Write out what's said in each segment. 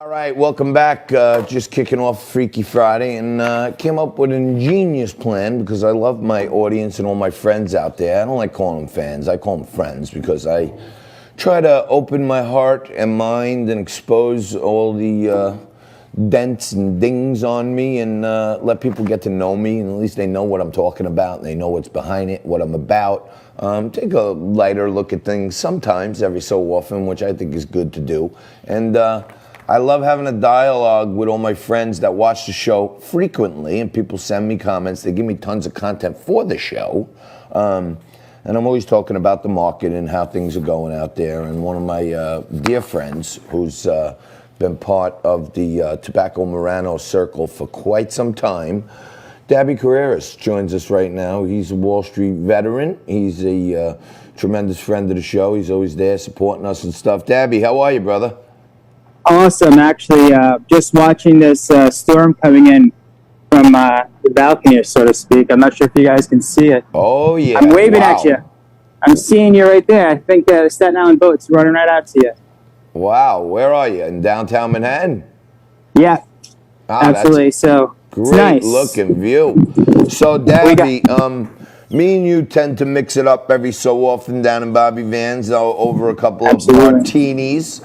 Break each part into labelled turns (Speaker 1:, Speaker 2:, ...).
Speaker 1: All right, welcome back. Just kicking off Freaky Friday, and came up with an ingenious plan because I love my audience and all my friends out there. I don't like calling them fans. I call them friends because I try to open my heart and mind and expose all the dents and dings on me and let people get to know me, and at least they know what I'm talking about and they know what's behind it, what I'm about. Take a lighter look at things sometimes, every so often, which I think is good to do. And I love having a dialogue with all my friends that watch the show frequently, and people send me comments. They give me tons of content for the show. And I'm always talking about the market and how things are going out there. And one of my dear friends who's been part of the Tobacco Morano circle for quite some time, Daby Carreras, joins us right now. He's a Wall Street veteran. He's a tremendous friend of the show. He's always there supporting us and stuff. Daby, how are you, brother?
Speaker 2: Awesome. Actually, just watching this storm coming in from the balcony, so to speak. I'm not sure if you guys can see it.
Speaker 1: Oh, yeah.
Speaker 2: I'm waving at you. I'm seeing you right there. I think the Staten Island boat's running right out to you.
Speaker 1: Wow. Where are you? In downtown Manhattan?
Speaker 2: Yeah, absolutely. So
Speaker 1: great,
Speaker 2: it's nice.
Speaker 1: Looking view. So, Daby, me and you tend to mix it up every so often down in Bobby Van's over a couple of martinis.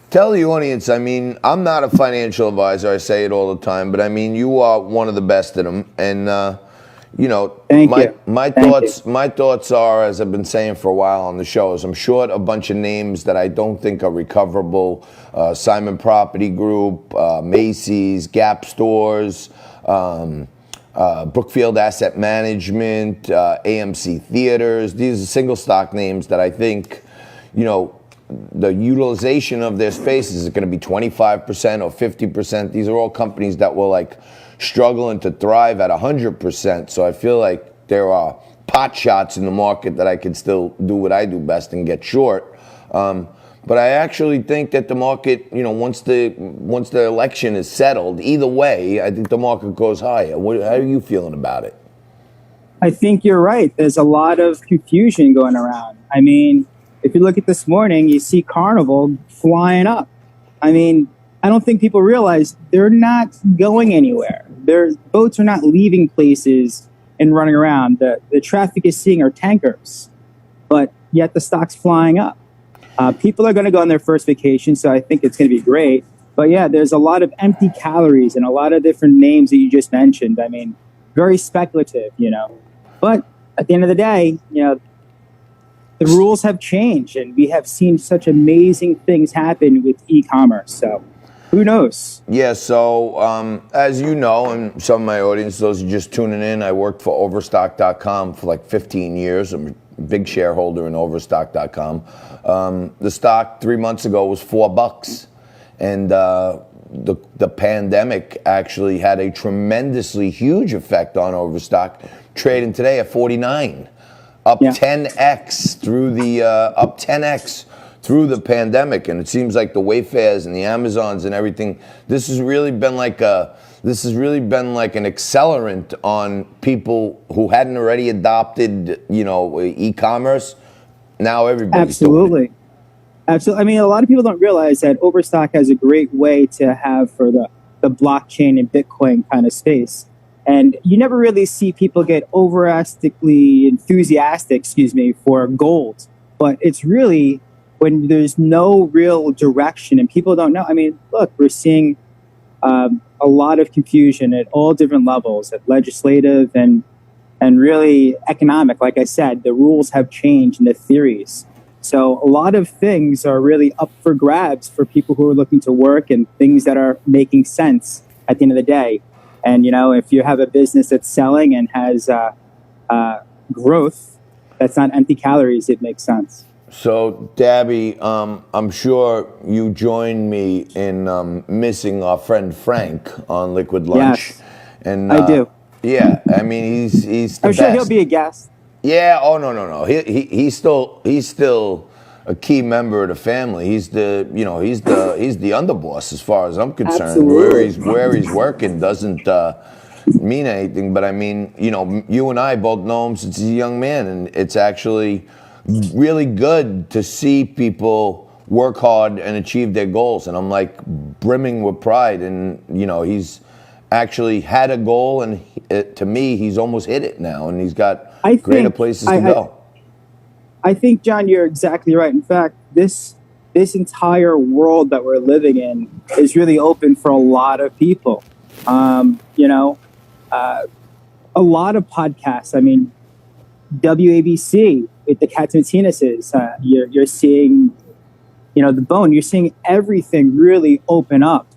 Speaker 1: Tell the audience, I mean, I'm not a financial advisor. I say it all the time, but I mean, you are one of the best at them. And, you know, my thoughts are, as I've been saying for a while on the show, is I'm short a bunch of names that I don't think are recoverable. Simon Property Group, Macy's, Gap Stores, Brookfield Asset Management, AMC Theaters. These are single stock names that I think, you know, the utilization of their spaces is going to be 25% or 50%. These are all companies that were like struggling to thrive at 100%. So I feel like there are pot shots in the market that I can still do what I do best and get short. But I actually think that the market, you know, once the election is settled, either way, I think the market goes higher. How are you feeling about it?
Speaker 2: I think you're right. There's a lot of confusion going around. I mean, if you look at this morning, you see Carnival flying up. I mean, I don't think people realize they're not going anywhere. Their boats are not leaving places and running around. The traffic is seeing are tankers, but yet the stock's flying up. People are going to go on their first vacation, so I think it's going to be great. But yeah, there's a lot of empty calories and a lot of different names that you just mentioned. I mean, very speculative, you know. But at the end of the day, you know, the rules have changed, and we have seen such amazing things happen with e-commerce. So who knows? Yeah,
Speaker 1: so as you know, and some of my audience, those who are just tuning in, I worked for Overstock.com for like 15 years. I'm a big shareholder in Overstock.com. The stock 3 months ago was $4. And the pandemic actually had a tremendously huge effect on Overstock, trading today at 49. Up 10x through the pandemic, and it seems like the Wayfairs and the Amazons and everything. This has really been like an accelerant on people who hadn't already adopted, you know, e-commerce. Now everybody's doing it.
Speaker 2: Absolutely. I mean, a lot of people don't realize that Overstock has a great way to have for the blockchain and Bitcoin kind of space. And you never really see people get enthusiastic, for gold. But it's really when there's no real direction and people don't know. I mean, look, we're seeing a lot of confusion at all different levels, at legislative and really economic. Like I said, the rules have changed and the theories. So a lot of things are really up for grabs for people who are looking to work and things that are making sense at the end of the day. And, you know, if you have a business that's selling and has growth, that's not empty calories, it makes sense.
Speaker 1: So, Daby, I'm sure you join me in missing our friend Frank on Liquid Lunch.
Speaker 2: Yes,
Speaker 1: and
Speaker 2: I do.
Speaker 1: Yeah, I mean, he's the
Speaker 2: I'm
Speaker 1: best.
Speaker 2: sure he'll be a guest.
Speaker 1: Yeah, oh, no. He's still a key member of the family. He's the underboss as far as I'm concerned.
Speaker 2: Absolutely.
Speaker 1: Where he's working doesn't mean anything. But I mean, you know, you and I both know him since he's a young man, and it's actually really good to see people work hard and achieve their goals. And I'm like brimming with pride. And, you know, he's actually had a goal, and to me, he's almost hit it now. And he's got greater places to go.
Speaker 2: I think, John, you're exactly right. In fact, this entire world that we're living in is really open for a lot of people. You know, a lot of podcasts. I mean, WABC with the Katzmatinuses. You're seeing, you know, The Bone. You're seeing everything really open up.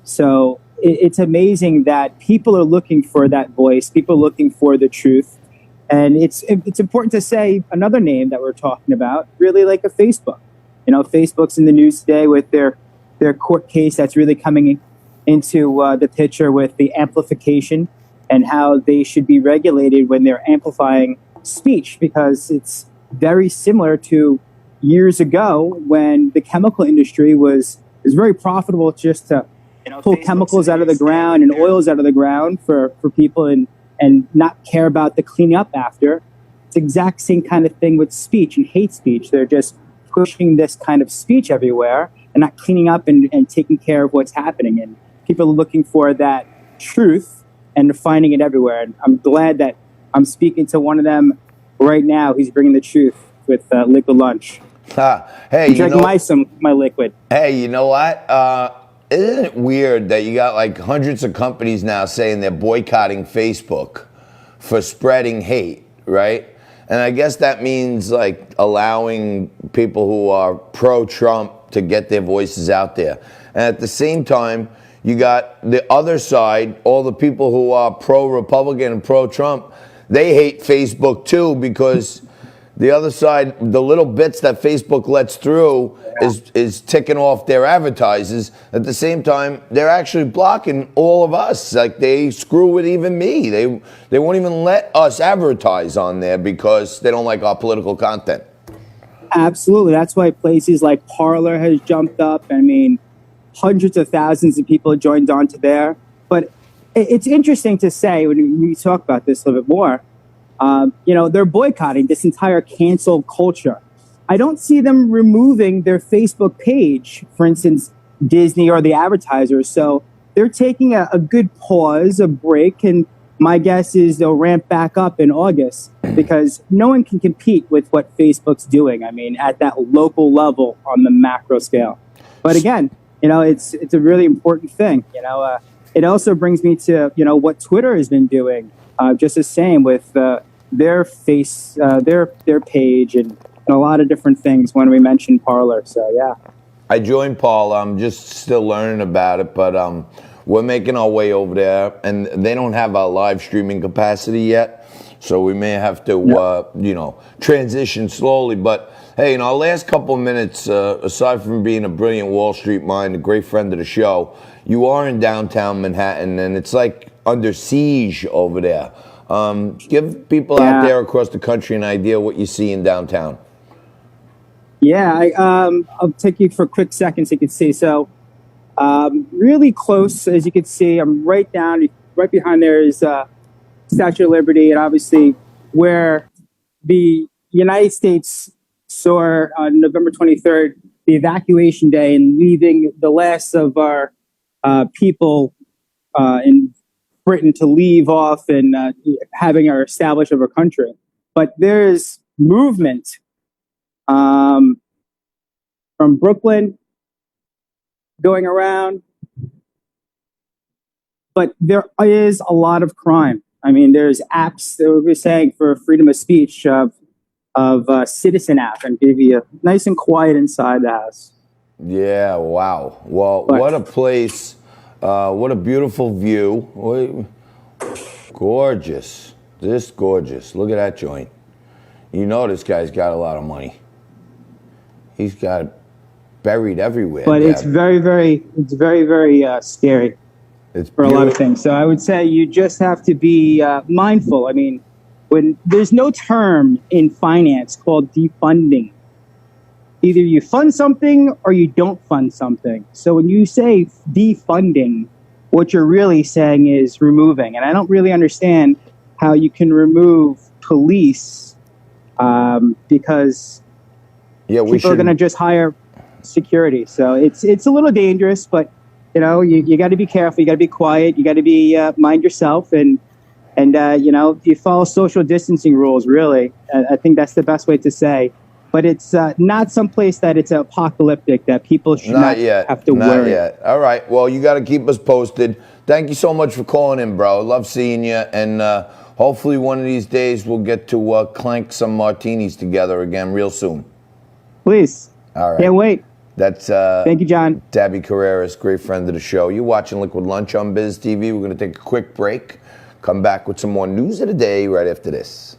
Speaker 2: So it's amazing that people are looking for that voice. People are looking for the truth. And it's important to say another name that we're talking about, really like a Facebook. You know, Facebook's in the news today with their court case that's really coming into the picture with the amplification and how they should be regulated when they're amplifying speech, because it's very similar to years ago when the chemical industry was very profitable just to pull chemicals out of the ground and oils out of the ground for people and not care about the cleaning up after. It's the exact same kind of thing with speech and hate speech. They're just pushing this kind of speech everywhere and not cleaning up and taking care of what's happening. And people are looking for that truth and finding it everywhere. And I'm glad that I'm speaking to one of them right now. He's bringing the truth with Liquid Lunch.
Speaker 1: Hey,
Speaker 2: I'm drinking my liquid.
Speaker 1: Hey, you know what? Isn't it weird that you got like hundreds of companies now saying they're boycotting Facebook for spreading hate, right? And I guess that means like allowing people who are pro-Trump to get their voices out there. And at the same time, you got the other side, all the people who are pro-Republican and pro-Trump, they hate Facebook too, because the other side, the little bits that Facebook lets through is ticking off their advertisers. At the same time, they're actually blocking all of us. Like they screw with even me. They won't even let us advertise on there because they don't like our political content.
Speaker 2: Absolutely. That's why places like Parler has jumped up. I mean, hundreds of thousands of people joined onto there. But it's interesting to say when we talk about this a little bit more, you know, they're boycotting this entire cancel culture. I don't see them removing their Facebook page, for instance, Disney or the advertisers. So they're taking a good pause, a break, and my guess is they'll ramp back up in August because no one can compete with what Facebook's doing. I mean, at that local level on the macro scale. But again, you know, it's a really important thing. You know, it also brings me to, you know, what Twitter has been doing, just the same with their page and a lot of different things when we mentioned Parler. So, yeah.
Speaker 1: I joined Paul. I'm just still learning about it, but we're making our way over there, and they don't have our live streaming capacity yet, so we may have to, you know, transition slowly. But hey, in our last couple of minutes, aside from being a brilliant Wall Street mind, a great friend of the show, you are in downtown Manhattan, and it's like under siege over there. Give people out there across the country an idea what you see in downtown.
Speaker 2: Yeah, I'll take you for a quick second so you can see. So really close, as you can see, I'm right behind there is Statue of Liberty, and obviously where the United States saw on November 23rd, the evacuation day and leaving the last of our people in Britain to leave off and having our establish of our country. But there's movement from Brooklyn going around, but there is a lot of crime. I mean, there's apps that we're saying for freedom of speech of Citizen app and give you nice and quiet inside the house.
Speaker 1: Yeah, wow. Well, what a place. What a beautiful view. Gorgeous. Just gorgeous. Look at that joint. You know this guy's got a lot of money. He's got it buried everywhere.
Speaker 2: But it's very, very scary.
Speaker 1: It's
Speaker 2: for a lot of things. So I would say you just have to be mindful. I mean, when there's no term in finance called defunding. Either you fund something or you don't fund something. So when you say defunding, what you're really saying is removing. And I don't really understand how you can remove police because
Speaker 1: Yeah, we
Speaker 2: people are
Speaker 1: should.
Speaker 2: going to just hire security. So it's a little dangerous, but you got to be careful. You got to be quiet. You got to be mind yourself, and you follow social distancing rules. Really, I think that's the best way to say. But it's not someplace that it's apocalyptic that people should not
Speaker 1: yet.
Speaker 2: have to
Speaker 1: Not
Speaker 2: worry.
Speaker 1: yet. All right. Well, you got to keep us posted. Thank you so much for calling in, bro. Love seeing you, and hopefully one of these days we'll get to clank some martinis together again real soon.
Speaker 2: Please.
Speaker 1: All right.
Speaker 2: Can't wait.
Speaker 1: That's
Speaker 2: Thank you, John.
Speaker 1: Daby Carreras, great friend of the show. You're watching Liquid Lunch on Biz TV. We're going to take a quick break. Come back with some more news of the day right after this.